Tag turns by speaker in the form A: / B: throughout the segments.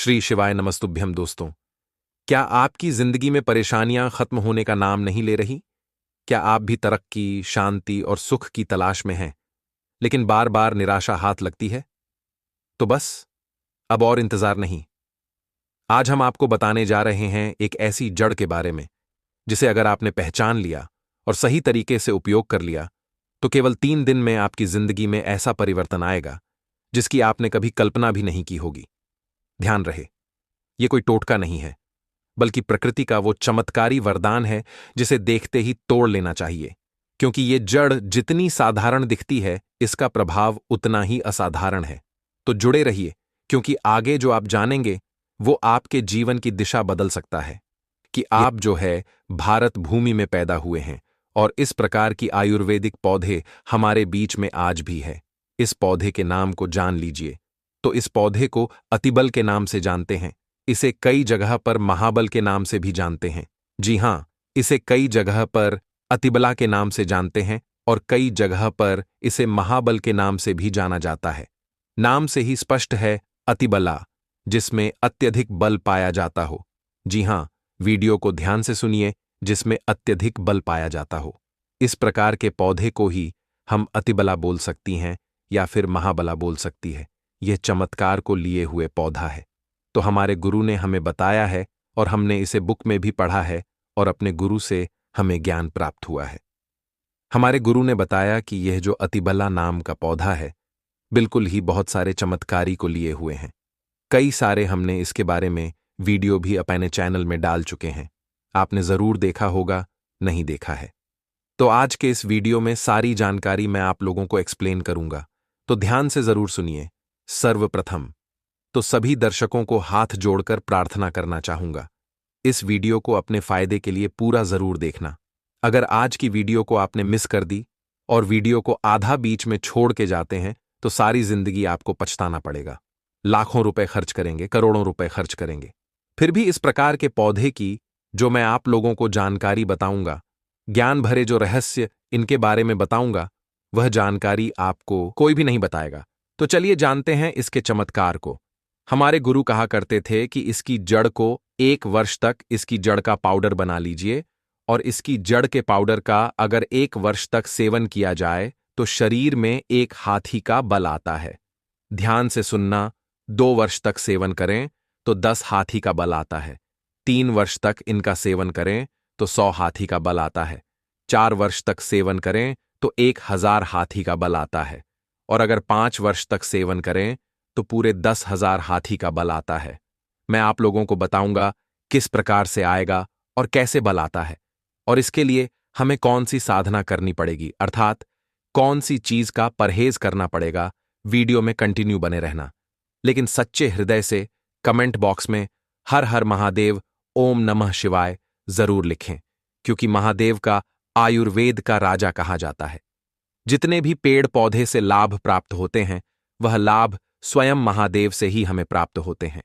A: श्री शिवाय नमस्तुभ्यम। दोस्तों, क्या आपकी जिंदगी में परेशानियां खत्म होने का नाम नहीं ले रही? क्या आप भी तरक्की, शांति और सुख की तलाश में हैं, लेकिन बार बार निराशा हाथ लगती है? तो बस अब और इंतजार नहीं। आज हम आपको बताने जा रहे हैं एक ऐसी जड़ के बारे में जिसे अगर आपने पहचान लिया और सही तरीके से उपयोग कर लिया तो केवल 3 दिन में आपकी जिंदगी में ऐसा परिवर्तन आएगा जिसकी आपने कभी कल्पना भी नहीं की होगी। ध्यान रहे, यह कोई टोटका नहीं है, बल्कि प्रकृति का वो चमत्कारी वरदान है जिसे देखते ही तोड़ लेना चाहिए। क्योंकि ये जड़ जितनी साधारण दिखती है, इसका प्रभाव उतना ही असाधारण है। तो जुड़े रहिए, क्योंकि आगे जो आप जानेंगे वो आपके जीवन की दिशा बदल सकता है। कि आप जो है भारत भूमि में पैदा हुए हैं और इस प्रकार की आयुर्वेदिक पौधे हमारे बीच में आज भी है। इस पौधे के नाम को जान लीजिए। तो इस पौधे को अतिबल के नाम से जानते हैं। इसे कई जगह पर महाबल के नाम से भी जानते हैं। जी हां, इसे कई जगह पर अतिबला के नाम से जानते हैं और कई जगह पर इसे महाबल के नाम से भी जाना जाता है। नाम से ही स्पष्ट है, अतिबला, जिसमें अत्यधिक बल पाया जाता हो। जी हां, वीडियो को ध्यान से सुनिए, जिसमें अत्यधिक बल पाया जाता हो। इस प्रकार के पौधे को ही हम अतिबला बोल सकती हैं या फिर महाबला बोल सकती है। यह चमत्कार को लिए हुए पौधा है। तो हमारे गुरु ने हमें बताया है और हमने इसे बुक में भी पढ़ा है और अपने गुरु से हमें ज्ञान प्राप्त हुआ है। हमारे गुरु ने बताया कि यह जो अतिबला नाम का पौधा है, बिल्कुल ही बहुत सारे चमत्कारी को लिए हुए हैं। कई सारे हमने इसके बारे में वीडियो भी अपने चैनल में डाल चुके हैं। आपने जरूर देखा होगा, नहीं देखा है तो आज के इस वीडियो में सारी जानकारी मैं आप लोगों को एक्सप्लेन करूंगा, तो ध्यान से जरूर सुनिए। सर्वप्रथम तो सभी दर्शकों को हाथ जोड़कर प्रार्थना करना चाहूंगा, इस वीडियो को अपने फायदे के लिए पूरा जरूर देखना। अगर आज की वीडियो को आपने मिस कर दी और वीडियो को आधा बीच में छोड़ के जाते हैं तो सारी जिंदगी आपको पछताना पड़ेगा। लाखों रुपए खर्च करेंगे, करोड़ों रुपए खर्च करेंगे, फिर भी इस प्रकार के पौधे की जो मैं आप लोगों को जानकारी बताऊंगा, ज्ञान भरे जो रहस्य इनके बारे में बताऊंगा, वह जानकारी आपको कोई भी नहीं बताएगा। तो चलिए जानते हैं इसके चमत्कार को। हमारे गुरु कहा करते थे कि इसकी जड़ को 1 वर्ष तक इसकी जड़ का पाउडर बना लीजिए और इसकी जड़ के पाउडर का अगर 1 वर्ष तक सेवन किया जाए तो शरीर में एक हाथी का बल आता है। ध्यान से सुनना, 2 वर्ष तक सेवन करें तो 10 हाथी का बल आता है। 3 वर्ष तक इनका सेवन करें तो 100 हाथी का बल आता है। 4 वर्ष तक सेवन करें तो 1000 हाथी का बल आता है। और अगर 5 वर्ष तक सेवन करें तो पूरे 10,000 हाथी का बल आता है। मैं आप लोगों को बताऊंगा किस प्रकार से आएगा और कैसे बल आता है, और इसके लिए हमें कौन सी साधना करनी पड़ेगी, अर्थात कौन सी चीज का परहेज करना पड़ेगा। वीडियो में कंटिन्यू बने रहना, लेकिन सच्चे हृदय से कमेंट बॉक्स में हर हर महादेव, ओम नमः शिवाय जरूर लिखें, क्योंकि महादेव का आयुर्वेद का राजा कहा जाता है। जितने भी पेड़ पौधे से लाभ प्राप्त होते हैं, वह लाभ स्वयं महादेव से ही हमें प्राप्त होते हैं।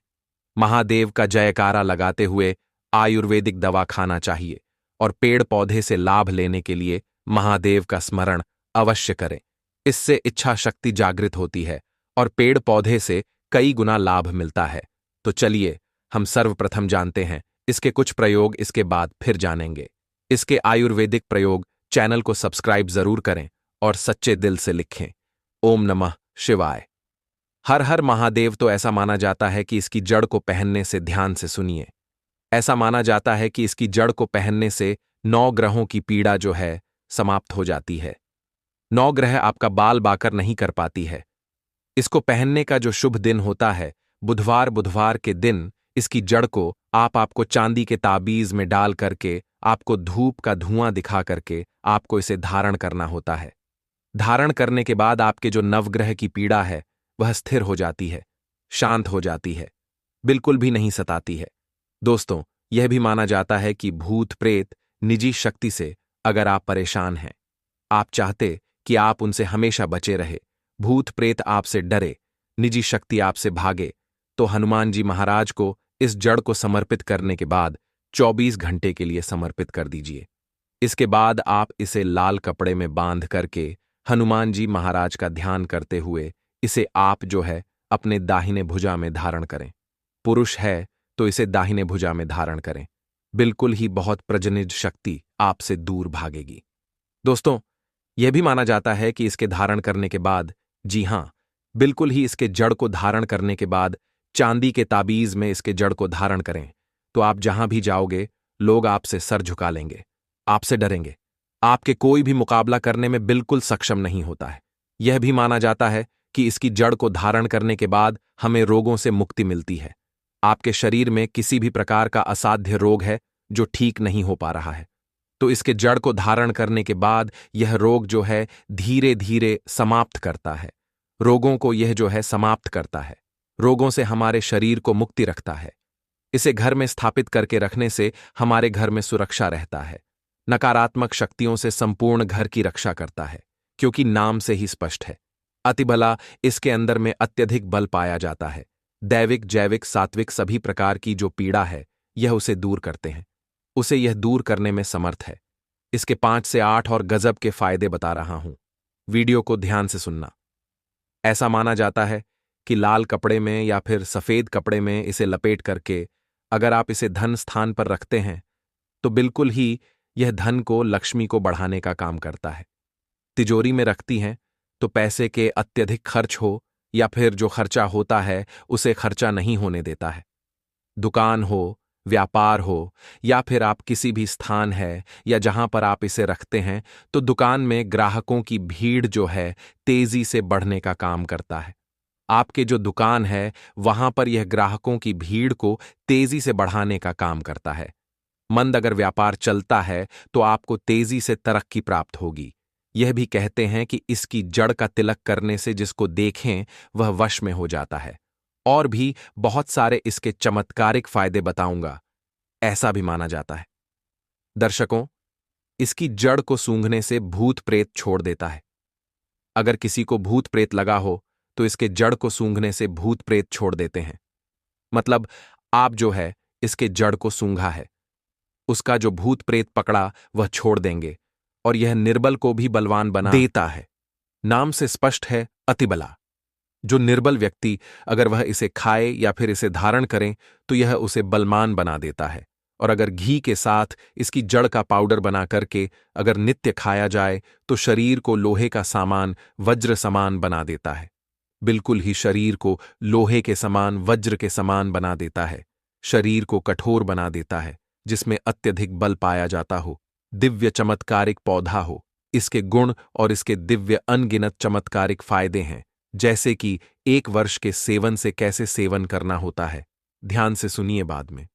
A: महादेव का जयकारा लगाते हुए आयुर्वेदिक दवा खाना चाहिए और पेड़ पौधे से लाभ लेने के लिए महादेव का स्मरण अवश्य करें। इससे इच्छा शक्ति जागृत होती है और पेड़ पौधे से कई गुना लाभ मिलता है। तो चलिए हम सर्वप्रथम जानते हैं इसके कुछ प्रयोग, इसके बाद फिर जानेंगे इसके आयुर्वेदिक प्रयोग। चैनल को सब्सक्राइब जरूर करें और सच्चे दिल से लिखें, ओम नमः शिवाय। हर हर महादेव तो ऐसा माना जाता है कि इसकी जड़ को पहनने से, ध्यान से सुनिए, ऐसा माना जाता है कि इसकी जड़ को पहनने से 9 ग्रहों की पीड़ा जो है समाप्त हो जाती है। 9 ग्रह आपका बाल बाकर नहीं कर पाती है। इसको पहनने का जो शुभ दिन होता है, बुधवार के दिन इसकी जड़ को आपको चांदी के ताबीज में डाल करके, आपको धूप का धुआं दिखा करके आपको इसे धारण करना होता है। धारण करने के बाद आपके जो नवग्रह की पीड़ा है वह स्थिर हो जाती है, शांत हो जाती है, बिल्कुल भी नहीं सताती है। दोस्तों, यह भी माना जाता है कि भूत प्रेत निजी शक्ति से अगर आप परेशान हैं, आप चाहते कि आप उनसे हमेशा बचे रहे, भूत प्रेत आपसे डरे, निजी शक्ति आपसे भागे, तो हनुमान जी महाराज को इस जड़ को समर्पित करने के बाद 24 घंटे के लिए समर्पित कर दीजिए। इसके बाद आप इसे लाल कपड़े में बांध करके हनुमान जी महाराज का ध्यान करते हुए इसे आप जो है अपने दाहिने भुजा में धारण करें पुरुष है तो इसे दाहिने भुजा में धारण करें। बिल्कुल ही बहुत प्रजनज शक्ति आपसे दूर भागेगी। दोस्तों, यह भी माना जाता है कि इसके धारण करने के बाद, जी हां, बिल्कुल ही इसके जड़ को धारण करने के बाद चांदी के ताबीज में इसके जड़ को धारण करें तो आप जहां भी जाओगे लोग आपसे सर झुका लेंगे, आपसे डरेंगे, आपके कोई भी मुकाबला करने में बिल्कुल सक्षम नहीं होता है। यह भी माना जाता है कि इसकी जड़ को धारण करने के बाद हमें रोगों से मुक्ति मिलती है। आपके शरीर में किसी भी प्रकार का असाध्य रोग है जो ठीक नहीं हो पा रहा है, तो इसके जड़ को धारण करने के बाद यह रोग जो है धीरे धीरे समाप्त करता है। रोगों को यह जो है समाप्त करता है, रोगों से हमारे शरीर को मुक्ति रखता है। इसे घर में स्थापित करके रखने से हमारे घर में सुरक्षा रहता है। नकारात्मक शक्तियों से संपूर्ण घर की रक्षा करता है, क्योंकि नाम से ही स्पष्ट है। अतिबला, इसके अंदर में अत्यधिक बल पाया जाता है। दैविक, जैविक, सात्विक सभी प्रकार की जो पीड़ा है यह उसे दूर करते हैं। उसे यह दूर करने में समर्थ है। इसके 5 से 8 और गजब के फायदे बता रहा हूं, वीडियो को ध्यान से सुनना। ऐसा माना जाता है कि लाल कपड़े में या फिर सफेद कपड़े में इसे लपेट करके अगर आप इसे धन स्थान पर रखते हैं तो बिल्कुल ही यह धन को, लक्ष्मी को बढ़ाने का काम करता है। तिजोरी में रखती हैं तो पैसे के अत्यधिक खर्च हो या फिर जो खर्चा होता है उसे खर्चा नहीं होने देता है। दुकान हो, व्यापार हो या फिर आप किसी भी स्थान है या जहां पर आप इसे रखते हैं तो दुकान में ग्राहकों की भीड़ जो है तेजी से बढ़ने का काम करता है। आपके जो दुकान है वहां पर यह ग्राहकों की भीड़ को तेजी से बढ़ाने का काम करता है। मंद अगर व्यापार चलता है तो आपको तेजी से तरक्की प्राप्त होगी। यह भी कहते हैं कि इसकी जड़ का तिलक करने से जिसको देखें वह वश में हो जाता है। और भी बहुत सारे इसके चमत्कारिक फायदे बताऊंगा, ऐसा भी माना जाता है। दर्शकों, इसकी जड़ को सूंघने से भूत प्रेत छोड़ देता है। अगर किसी को भूत प्रेत लगा हो तो इसके जड़ को सूंघने से भूत प्रेत छोड़ देते हैं। मतलब आप जो है इसके जड़ को सूंघा है, उसका जो भूत प्रेत पकड़ा वह छोड़ देंगे और यह निर्बल को भी बलवान बना देता है। नाम से स्पष्ट है, अतिबला। जो निर्बल व्यक्ति अगर वह इसे खाए या फिर इसे धारण करें तो यह उसे बलवान बना देता है। और अगर घी के साथ इसकी जड़ का पाउडर बना करके अगर नित्य खाया जाए तो शरीर को लोहे का सामान, वज्र समान बना देता है। बिल्कुल ही शरीर को लोहे के समान, वज्र के समान बना देता है। शरीर को कठोर बना देता है, जिसमें अत्यधिक बल पाया जाता हो। दिव्य चमत्कारिक पौधा हो। इसके गुण और इसके दिव्य अनगिनत चमत्कारिक फायदे हैं, जैसे कि 1 वर्ष के सेवन से कैसे सेवन करना होता है। ध्यान से सुनिए बाद में।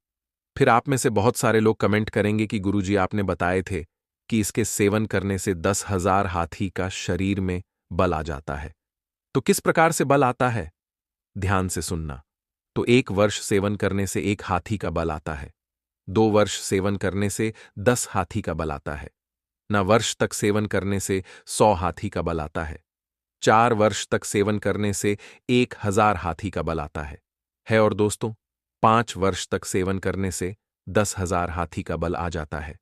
A: फिर आप में से बहुत सारे लोग कमेंट करेंगे कि गुरुजी आपने बताए थे कि इसके सेवन करने से 10,000 हाथी का शरीर में बल आ जाता है। तो किस प्रकार से बल आता है? ध्यान से सुनना। तो 1 वर्ष सेवन करने से 1 हाथी का बल आता है। 2 वर्ष सेवन करने से 10 हाथी का बल आता है। न वर्ष तक सेवन करने से 100 हाथी का बल आता है। 4 वर्ष तक सेवन करने से 1000 हाथी का बल आता है। और दोस्तों, 5 वर्ष तक सेवन करने से 10,000 हाथी का बल आ जाता है।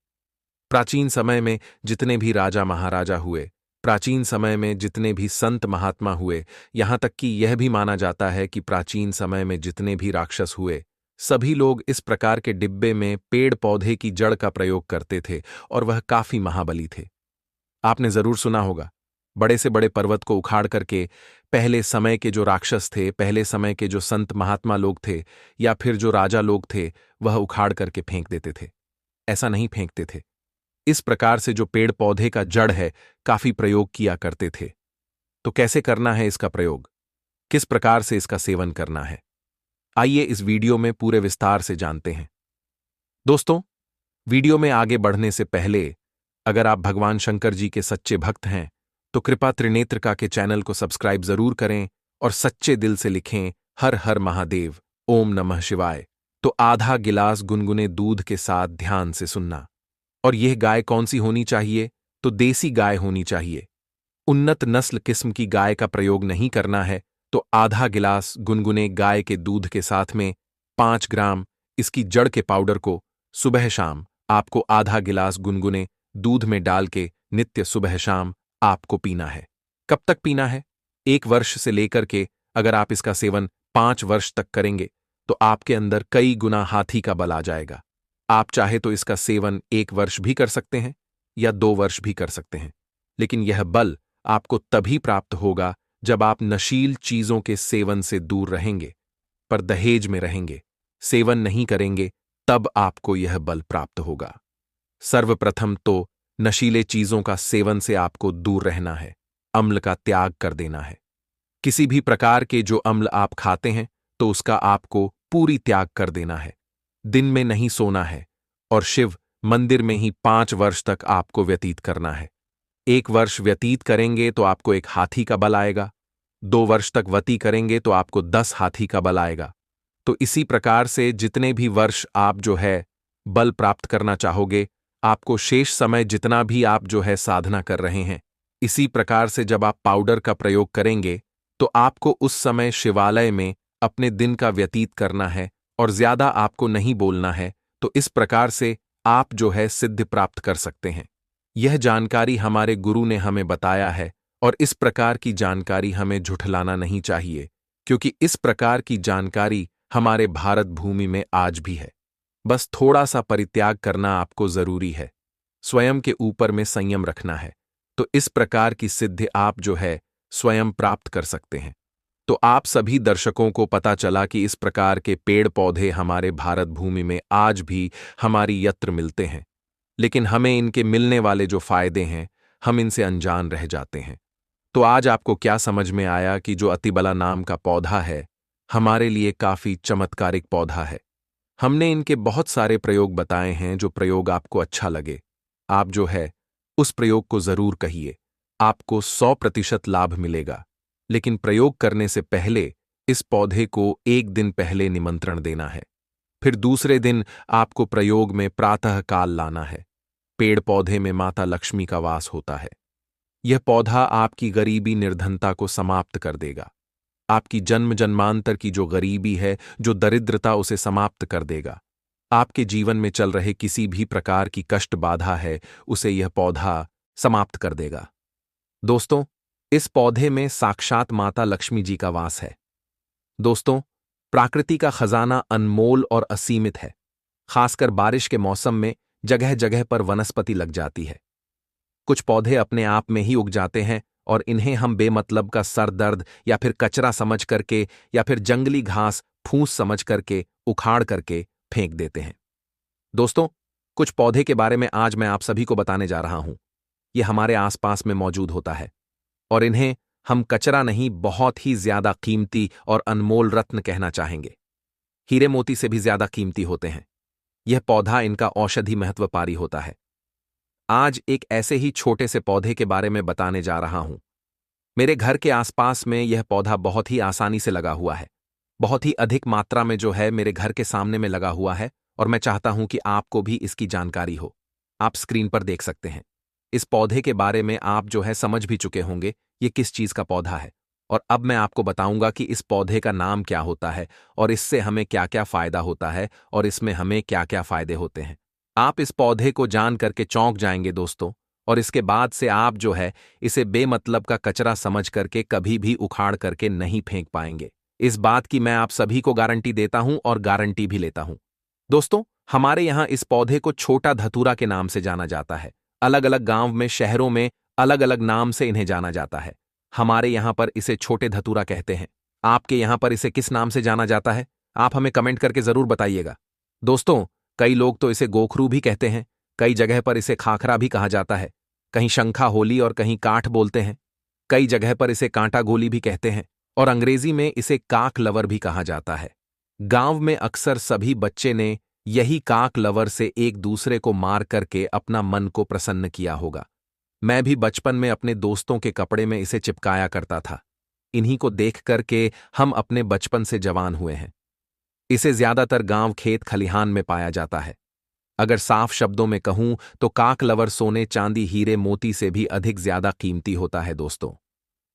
A: प्राचीन समय में जितने भी राजा महाराजा हुए, प्राचीन समय में जितने भी संत महात्मा हुए, यहां तक कि यह भी माना जाता है कि प्राचीन समय में जितने भी राक्षस हुए, सभी लोग इस प्रकार के डिब्बे में पेड़ पौधे की जड़ का प्रयोग करते थे और वह काफी महाबली थे। आपने जरूर सुना होगा, बड़े से बड़े पर्वत को उखाड़ करके पहले समय के जो राक्षस थे, पहले समय के जो संत महात्मा लोग थे या फिर जो राजा लोग थे, वह उखाड़ करके फेंक देते थे। ऐसा नहीं फेंकते थे। इस प्रकार से जो पेड़ पौधे का जड़ है काफी प्रयोग किया करते थे। तो कैसे करना है इसका प्रयोग, किस प्रकार से इसका सेवन करना है, आइए इस वीडियो में पूरे विस्तार से जानते हैं। दोस्तों, वीडियो में आगे बढ़ने से पहले अगर आप भगवान शंकर जी के सच्चे भक्त हैं तो कृपा त्रिनेत्र के चैनल को सब्सक्राइब जरूर करें और सच्चे दिल से लिखें हर हर महादेव, ओम नमः शिवाय। तो आधा गिलास गुनगुने दूध के साथ ध्यान से सुनना। और यह गाय कौन सी होनी चाहिए? तो देसी गाय होनी चाहिए। उन्नत नस्ल किस्म की गाय का प्रयोग नहीं करना है। तो आधा गिलास गुनगुने गाय के दूध के साथ में 5 ग्राम इसकी जड़ के पाउडर को सुबह शाम आपको आधा गिलास गुनगुने दूध में डाल के नित्य सुबह शाम आपको पीना है। कब तक पीना है? 1 वर्ष से लेकर के अगर आप इसका सेवन 5 वर्ष तक करेंगे तो आपके अंदर कई गुना हाथी का बल आ जाएगा। आप चाहे तो इसका सेवन 1 वर्ष भी कर सकते हैं या 2 वर्ष भी कर सकते हैं, लेकिन यह बल आपको तभी प्राप्त होगा जब आप नशील चीजों के सेवन से दूर रहेंगे, पर दहेज में रहेंगे, सेवन नहीं करेंगे, तब आपको यह बल प्राप्त होगा। सर्वप्रथम तो नशीले चीजों का सेवन से आपको दूर रहना है, अम्ल का त्याग कर देना है। किसी भी प्रकार के जो अम्ल आप खाते हैं तो उसका आपको पूरी त्याग कर देना है। दिन में नहीं सोना है और शिव मंदिर में ही 5 वर्ष तक आपको व्यतीत करना है। 1 वर्ष व्यतीत करेंगे तो आपको 1 हाथी का बल आएगा, 2 वर्ष तक वती करेंगे तो आपको 10 हाथी का बल आएगा। तो इसी प्रकार से जितने भी वर्ष आप जो है बल प्राप्त करना चाहोगे, आपको शेष समय जितना भी आप जो है साधना कर रहे हैं, इसी प्रकार से जब आप पाउडर का प्रयोग करेंगे तो आपको उस समय शिवालय में अपने दिन का व्यतीत करना है और ज्यादा आपको नहीं बोलना है। तो इस प्रकार से आप जो है सिद्धि प्राप्त कर सकते हैं। यह जानकारी हमारे गुरु ने हमें बताया है और इस प्रकार की जानकारी हमें झुठलाना नहीं चाहिए, क्योंकि इस प्रकार की जानकारी हमारे भारत भूमि में आज भी है। बस थोड़ा सा परित्याग करना आपको जरूरी है, स्वयं के ऊपर में संयम रखना है, तो इस प्रकार की सिद्धि आप जो है स्वयं प्राप्त कर सकते हैं। तो आप सभी दर्शकों को पता चला कि इस प्रकार के पेड़ पौधे हमारे भारत भूमि में आज भी हमारी यत्र मिलते हैं, लेकिन हमें इनके मिलने वाले जो फायदे हैं हम इनसे अनजान रह जाते हैं। तो आज आपको क्या समझ में आया कि जो अतिबला नाम का पौधा है हमारे लिए काफी चमत्कारिक पौधा है। हमने इनके बहुत सारे प्रयोग बताए हैं, जो प्रयोग आपको अच्छा लगे आप जो है उस प्रयोग को जरूर कहिए, आपको 100% लाभ मिलेगा। लेकिन प्रयोग करने से पहले इस पौधे को 1 दिन पहले निमंत्रण देना है, फिर दूसरे दिन आपको प्रयोग में प्रातः काल लाना है। पेड़ पौधे में माता लक्ष्मी का वास होता है। यह पौधा आपकी गरीबी निर्धनता को समाप्त कर देगा। आपकी जन्म जन्मांतर की जो गरीबी है, जो दरिद्रता, उसे समाप्त कर देगा। आपके जीवन में चल रहे किसी भी प्रकार की कष्ट बाधा है उसे यह पौधा समाप्त कर देगा। दोस्तों, इस पौधे में साक्षात माता लक्ष्मी जी का वास है। दोस्तों, प्रकृति का खजाना अनमोल और असीमित है। खासकर बारिश के मौसम में जगह जगह पर वनस्पति लग जाती है। कुछ पौधे अपने आप में ही उग जाते हैं और इन्हें हम बेमतलब का सर दर्द या फिर कचरा समझ करके या फिर जंगली घास फूस समझ करके उखाड़ करके फेंक देते हैं। दोस्तों, कुछ पौधे के बारे में आज मैं आप सभी को बताने जा रहा हूं। ये हमारे आसपास में मौजूद होता है और इन्हें हम कचरा नहीं, बहुत ही ज्यादा कीमती और अनमोल रत्न कहना चाहेंगे। हीरे मोती से भी ज्यादा कीमती होते हैं। यह पौधा इनका औषधि महत्व पारी होता है। आज एक ऐसे ही छोटे से पौधे के बारे में बताने जा रहा हूं। मेरे घर के आसपास में यह पौधा बहुत ही आसानी से लगा हुआ है, बहुत ही अधिक मात्रा में जो है मेरे घर के सामने में लगा हुआ है और मैं चाहता हूं कि आपको भी इसकी जानकारी हो। आप स्क्रीन पर देख सकते हैं। इस पौधे के बारे में आप जो है समझ भी चुके होंगे ये किस चीज का पौधा है, और अब मैं आपको बताऊंगा कि इस पौधे का नाम क्या होता है और इससे हमें क्या क्या फायदा होता है और इसमें हमें क्या क्या फायदे होते हैं। आप इस पौधे को जान करके चौंक जाएंगे दोस्तों, और इसके बाद से आप जो है इसे बेमतलब का कचरा समझ करके कभी भी उखाड़ करके नहीं फेंक पाएंगे। इस बात की मैं आप सभी को गारंटी देता हूं और गारंटी भी लेता हूं। दोस्तों, हमारे यहां इस पौधे को छोटा धतूरा के नाम से जाना जाता है। अलग अलग गांव में, शहरों में अलग अलग नाम से इन्हें जाना जाता है। हमारे यहां पर इसे छोटे धतूरा कहते हैं। आपके यहां पर इसे किस नाम से जाना जाता है आप हमें कमेंट करके जरूर बताइएगा। दोस्तों, कई लोग तो इसे गोखरू भी कहते हैं, कई जगह पर इसे खाखरा भी कहा जाता है, कहीं शंखा होली और कहीं काठ बोलते हैं, कई जगह पर इसे कांटा गोली भी कहते हैं और अंग्रेजी में इसे काक लवर भी कहा जाता है। गांव में अक्सर सभी बच्चे ने यही काक लवर से एक दूसरे को मार करके अपना मन को प्रसन्न किया होगा। मैं भी बचपन में अपने दोस्तों के कपड़े में इसे चिपकाया करता था। इन्हीं को देख करके हम अपने बचपन से जवान हुए हैं। इसे ज्यादातर गांव, खेत, खलिहान में पाया जाता है। अगर साफ शब्दों में कहूं तो काक लवर सोने, चांदी, हीरे मोती से भी अधिक ज्यादा कीमती होता है दोस्तों।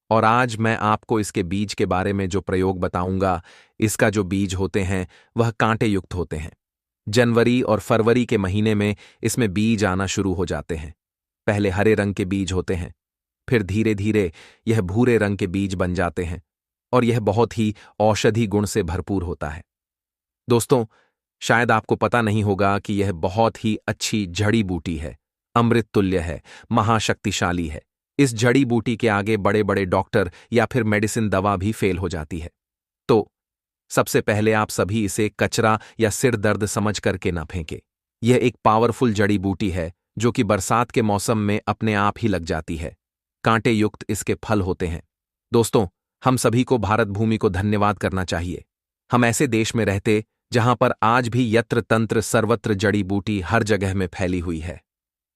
A: और आज मैं आपको इसके बीज के बारे में जो प्रयोग बताऊंगा, इसका जो बीज होते हैं वह कांटे युक्त होते हैं। जनवरी और फरवरी के महीने में इसमें बीज आना शुरू हो जाते हैं। पहले हरे रंग के बीज होते हैं, फिर धीरे धीरे यह भूरे रंग के बीज बन जाते हैं और यह बहुत ही औषधि गुण से भरपूर होता है। दोस्तों, शायद आपको पता नहीं होगा कि यह बहुत ही अच्छी जड़ी बूटी है, अमृत तुल्य है, महाशक्तिशाली है। इस जड़ी बूटी के आगे बड़े बड़े डॉक्टर या फिर मेडिसिन दवा भी फेल हो जाती है। तो सबसे पहले आप सभी इसे कचरा या सिर दर्द समझ करके ना फेंके। यह एक पावरफुल जड़ी बूटी है जो कि बरसात के मौसम में अपने आप ही लग जाती है। कांटे युक्त इसके फल होते हैं। दोस्तों, हम सभी को भारत भूमि को धन्यवाद करना चाहिए। हम ऐसे देश में रहते जहां पर आज भी यत्र तंत्र सर्वत्र जड़ी बूटी हर जगह में फैली हुई है।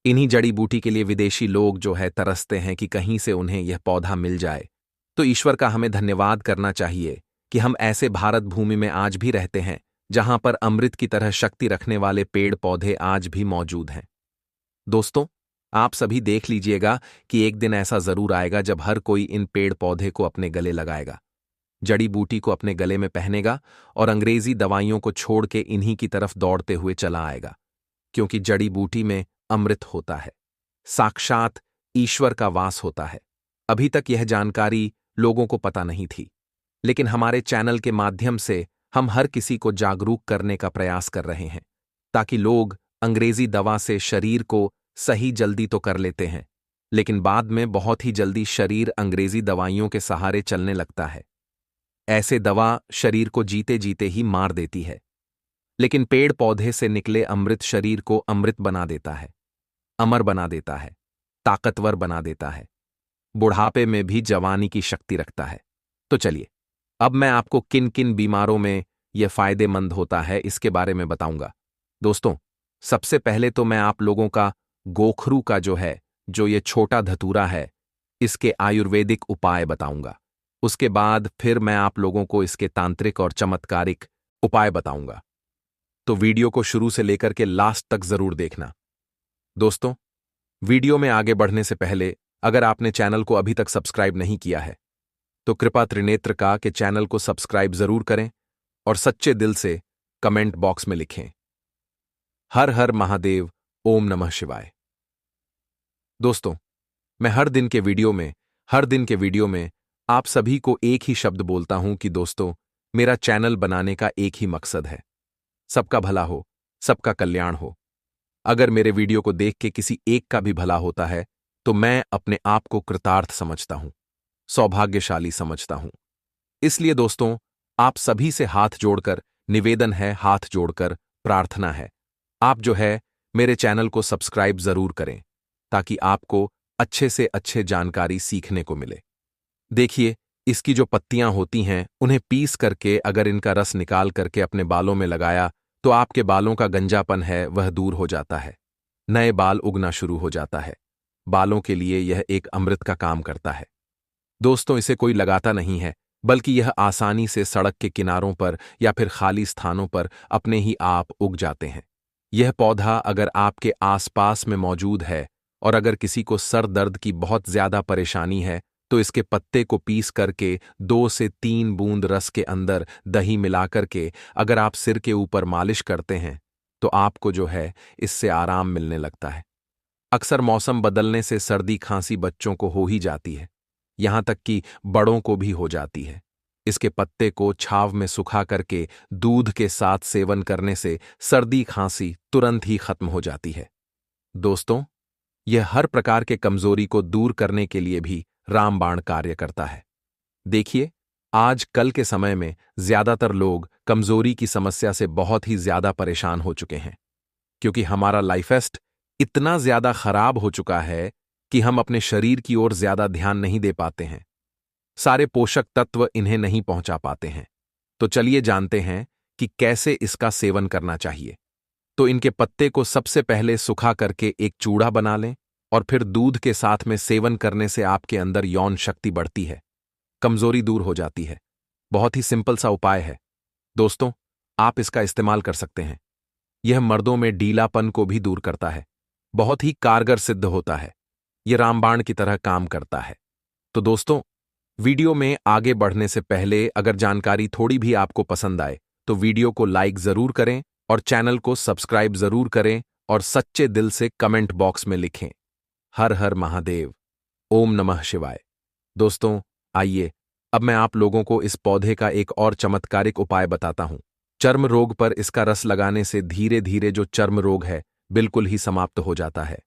A: इन्हीं जड़ी बूटी के लिए विदेशी लोग जो है तरसते हैं कि कहीं से उन्हें यह पौधा मिल जाए। तो ईश्वर का हमें धन्यवाद करना चाहिए कि हम ऐसे भारत भूमि में आज भी रहते हैं जहां पर अमृत की तरह शक्ति रखने वाले पेड़ पौधे आज भी मौजूद हैं। दोस्तों, आप सभी देख लीजिएगा कि एक दिन ऐसा जरूर आएगा जब हर कोई इन पेड़ पौधे को अपने गले लगाएगा, जड़ी बूटी को अपने गले में पहनेगा और अंग्रेजी दवाइयों को छोड़ के इन्हीं की तरफ दौड़ते हुए चला आएगा, क्योंकि जड़ी बूटी में अमृत होता है, साक्षात ईश्वर का वास होता है। अभी तक यह जानकारी लोगों को पता नहीं थी, लेकिन हमारे चैनल के माध्यम से हम हर किसी को जागरूक करने का प्रयास कर रहे हैं, ताकि लोग अंग्रेजी दवा से शरीर को सही जल्दी तो कर लेते हैं, लेकिन बाद में बहुत ही जल्दी शरीर अंग्रेजी दवाइयों के सहारे चलने लगता है। ऐसे दवा शरीर को जीते जीते ही मार देती है, लेकिन पेड़ पौधे से निकले अमृत शरीर को अमृत बना देता है, अमर बना देता है, ताकतवर बना देता है, बुढ़ापे में भी जवानी की शक्ति रखता है। तो चलिए, अब मैं आपको किन किन बीमारों में यह फायदेमंद होता है इसके बारे में बताऊंगा। दोस्तों, सबसे पहले तो मैं आप लोगों का गोखरू का जो ये छोटा धतूरा है, इसके आयुर्वेदिक उपाय बताऊंगा। उसके बाद फिर मैं आप लोगों को इसके तांत्रिक और चमत्कारिक उपाय बताऊंगा। तो वीडियो को शुरू से लेकर के लास्ट तक जरूर देखना। दोस्तों, वीडियो में आगे बढ़ने से पहले अगर आपने चैनल को अभी तक सब्सक्राइब नहीं किया है तो कृपा त्रिनेत्र का के चैनल को सब्सक्राइब जरूर करें और सच्चे दिल से कमेंट बॉक्स में लिखें, हर हर महादेव, ओम नमः शिवाय। दोस्तों, मैं हर दिन के वीडियो में आप सभी को एक ही शब्द बोलता हूं कि दोस्तों, मेरा चैनल बनाने का एक ही मकसद है, सबका भला हो, सबका कल्याण हो। अगर मेरे वीडियो को देख के किसी एक का भी भला होता है तो मैं अपने आप को कृतार्थ समझता हूं, सौभाग्यशाली समझता हूं। इसलिए दोस्तों, आप सभी से हाथ जोड़कर निवेदन है, हाथ जोड़कर प्रार्थना है, आप मेरे चैनल को सब्सक्राइब जरूर करें ताकि आपको अच्छे से अच्छे जानकारी सीखने को मिले। देखिए, इसकी जो पत्तियां होती हैं उन्हें पीस करके अगर इनका रस निकाल करके अपने बालों में लगाया तो आपके बालों का गंजापन है वह दूर हो जाता है, नए बाल उगना शुरू हो जाता है। बालों के लिए यह एक अमृत का काम करता है। दोस्तों, इसे कोई लगाता नहीं है, बल्कि यह आसानी से सड़क के किनारों पर या फिर खाली स्थानों पर अपने ही आप उग जाते हैं। यह पौधा अगर आपके आसपास में मौजूद है और अगर किसी को सर दर्द की बहुत ज्यादा परेशानी है तो इसके पत्ते को पीस करके 2 से 3 बूंद रस के अंदर दही मिलाकर के अगर आप सिर के ऊपर मालिश करते हैं तो आपको इससे आराम मिलने लगता है। अक्सर मौसम बदलने से सर्दी खांसी बच्चों को हो ही जाती है, यहां तक कि बड़ों को भी हो जाती है। इसके पत्ते को छाव में सुखा करके दूध के साथ सेवन करने से सर्दी खांसी तुरंत ही खत्म हो जाती है। दोस्तों, यह हर प्रकार के कमजोरी को दूर करने के लिए भी रामबाण कार्य करता है। देखिए, आज कल के समय में ज्यादातर लोग कमजोरी की समस्या से बहुत ही ज्यादा परेशान हो चुके हैं, क्योंकि हमारा लाइफस्टाइल इतना ज्यादा खराब हो चुका है कि हम अपने शरीर की ओर ज्यादा ध्यान नहीं दे पाते हैं, सारे पोषक तत्व इन्हें नहीं पहुंचा पाते हैं। तो चलिए जानते हैं कि कैसे इसका सेवन करना चाहिए। तो इनके पत्ते को सबसे पहले सुखा करके एक चूड़ा बना लें और फिर दूध के साथ में सेवन करने से आपके अंदर यौन शक्ति बढ़ती है, कमजोरी दूर हो जाती है। बहुत ही सिंपल सा उपाय है दोस्तों, आप इसका इस्तेमाल कर सकते हैं। यह मर्दों में ढीलापन को भी दूर करता है, बहुत ही कारगर सिद्ध होता है, यह रामबाण की तरह काम करता है। तो दोस्तों, वीडियो में आगे बढ़ने से पहले अगर जानकारी थोड़ी भी आपको पसंद आए तो वीडियो को लाइक जरूर करें और चैनल को सब्सक्राइब जरूर करें और सच्चे दिल से कमेंट बॉक्स में लिखें, हर हर महादेव, ओम नमः शिवाय। दोस्तों, आइए अब मैं आप लोगों को इस पौधे का एक और चमत्कारिक उपाय बताता हूं। चर्म रोग पर इसका रस लगाने से धीरे धीरे जो चर्म रोग है बिल्कुल ही समाप्त हो जाता है,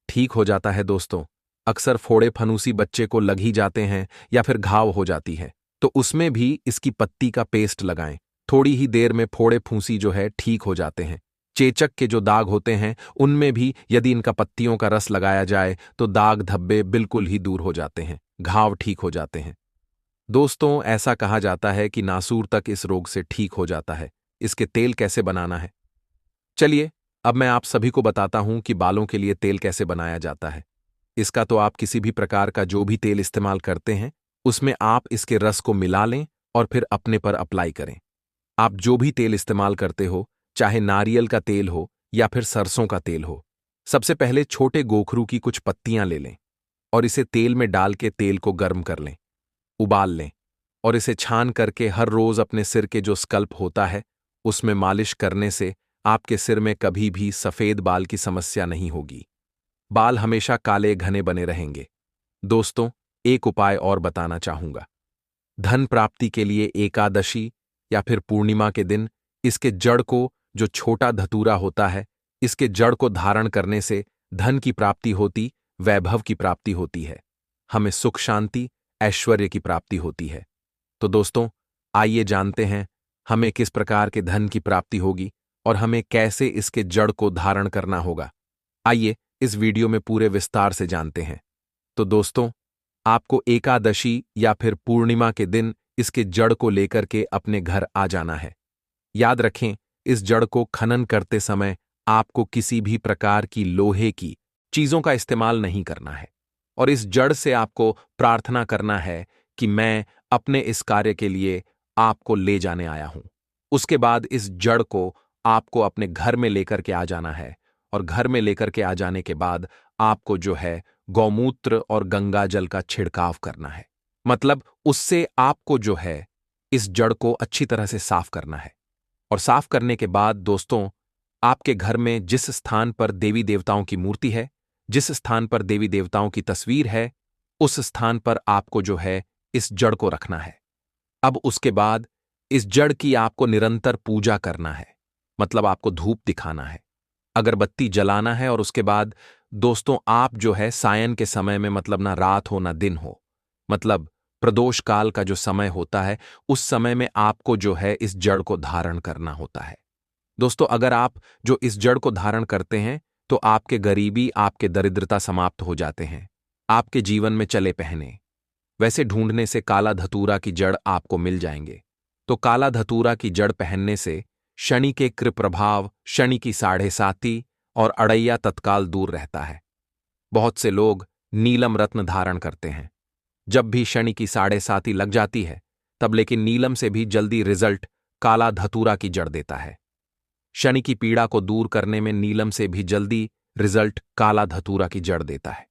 A: ठीक हो जाता है। दोस्तों, अक्सर फोड़े फनूसी बच्चे को लग ही जाते हैं या फिर घाव हो जाती है, तो उसमें भी इसकी पत्ती का पेस्ट लगाएं। थोड़ी ही देर में फोड़े फूंसी जो है ठीक हो जाते हैं। चेचक के जो दाग होते हैं उनमें भी यदि इनका पत्तियों का रस लगाया जाए तो दाग धब्बे बिल्कुल ही दूर हो जाते हैं, घाव ठीक हो जाते हैं। दोस्तों, ऐसा कहा जाता है कि नासूर तक इस रोग से ठीक हो जाता है। इसके तेल कैसे बनाना है, चलिए अब मैं आप सभी को बताता हूं कि बालों के लिए तेल कैसे बनाया जाता है। इसका तो आप किसी भी प्रकार का जो भी तेल इस्तेमाल करते हैं उसमें आप इसके रस को मिला लें और फिर अपने पर अप्लाई करें। आप जो भी तेल इस्तेमाल करते हो, चाहे नारियल का तेल हो या फिर सरसों का तेल हो, सबसे पहले छोटे गोखरू की कुछ पत्तियां ले लें और इसे तेल में डाल के तेल को गर्म कर लें, उबाल लें और इसे छान करके हर रोज अपने सिर के जो स्कल्प होता है उसमें मालिश करने से आपके सिर में कभी भी सफेद बाल की समस्या नहीं होगी। बाल हमेशा काले घने बने रहेंगे। दोस्तों, एक उपाय और बताना चाहूंगा। धन प्राप्ति के लिए एकादशी या फिर पूर्णिमा के दिन इसके जड़ को, जो छोटा धतूरा होता है, इसके जड़ को धारण करने से धन की प्राप्ति होती, वैभव की प्राप्ति होती है, हमें सुख शांति ऐश्वर्य की प्राप्ति होती है। तो दोस्तों, आइए जानते हैं हमें किस प्रकार के धन की प्राप्ति होगी और हमें कैसे इसके जड़ को धारण करना होगा। आइए इस वीडियो में पूरे विस्तार से जानते हैं। तो दोस्तों, आपको एकादशी या फिर पूर्णिमा के दिन इसके जड़ को लेकर के अपने घर आ जाना है। याद रखें, इस जड़ को खनन करते समय आपको किसी भी प्रकार की लोहे की चीजों का इस्तेमाल नहीं करना है और इस जड़ से आपको प्रार्थना करना है कि मैं अपने इस कार्य के लिए आपको ले जाने आया हूं। उसके बाद इस जड़ को आपको अपने घर में लेकर के आ जाना है और घर में लेकर के आ जाने के बाद आपको जो है गौमूत्र और गंगा जल का छिड़काव करना है। मतलब उससे आपको जो है इस जड़ को अच्छी तरह से साफ करना है। और साफ करने के बाद दोस्तों, आपके घर में जिस स्थान पर देवी देवताओं की मूर्ति है, जिस स्थान पर देवी देवताओं की तस्वीर है, उस स्थान पर आपको जो है इस जड़ को रखना है। अब उसके बाद इस जड़ की आपको निरंतर पूजा करना है। मतलब आपको धूप दिखाना है, अगरबत्ती जलाना है और उसके बाद दोस्तों आप जो है सायन के समय में, मतलब ना रात हो ना दिन हो, मतलब प्रदोष काल का जो समय होता है उस समय में आपको जो है इस जड़ को धारण करना होता है। दोस्तों, अगर आप जो इस जड़ को धारण करते हैं तो आपके गरीबी, आपके दरिद्रता समाप्त हो जाते हैं, आपके जीवन में चले पहने। वैसे ढूंढने से काला धतूरा की जड़ आपको मिल जाएंगे। तो काला धतूरा की जड़ पहनने से शनि के कृप्रभाव, शनि की 7.5 और अड़ैया तत्काल दूर रहता है। बहुत से लोग नीलम रत्न धारण करते हैं। जब भी शनि की 7.5 लग जाती है तब लेकिन नीलम से भी जल्दी रिजल्ट काला धतूरा की जड़ देता है। शनि की पीड़ा को दूर करने में नीलम से भी जल्दी रिजल्ट काला धतूरा की जड़ देता है।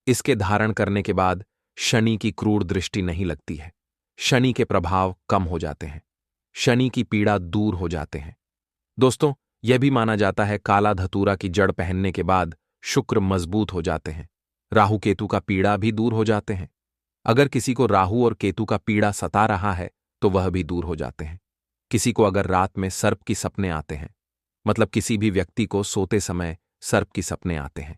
A: इसके धारण करने के बाद शनि की क्रूर दृष्टि नहीं लगती है, शनि के प्रभाव कम हो जाते हैं, शनि की पीड़ा दूर हो जाते हैं। दोस्तों, यह भी माना जाता है काला धतूरा की जड़ पहनने के बाद शुक्र मजबूत हो जाते हैं, राहु केतु का पीड़ा भी दूर हो जाते हैं। अगर किसी को राहु और केतु का पीड़ा सता रहा है तो वह भी दूर हो जाते हैं। किसी को अगर रात में सर्प की सपने आते हैं, मतलब किसी भी व्यक्ति को सोते समय सर्प की सपने आते हैं,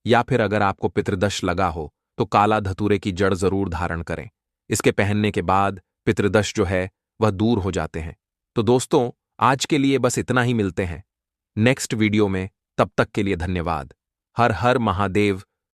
A: या फिर अगर आपको पितृदश लगा हो तो काला धतूरे की जड़ जरूर धारण करें। इसके पहनने के बाद पितृदश जो है वह दूर हो जाते हैं। तो दोस्तों, आज के लिए बस इतना ही, मिलते हैं नेक्स्ट वीडियो में। तब तक के लिए धन्यवाद। हर हर महादेव।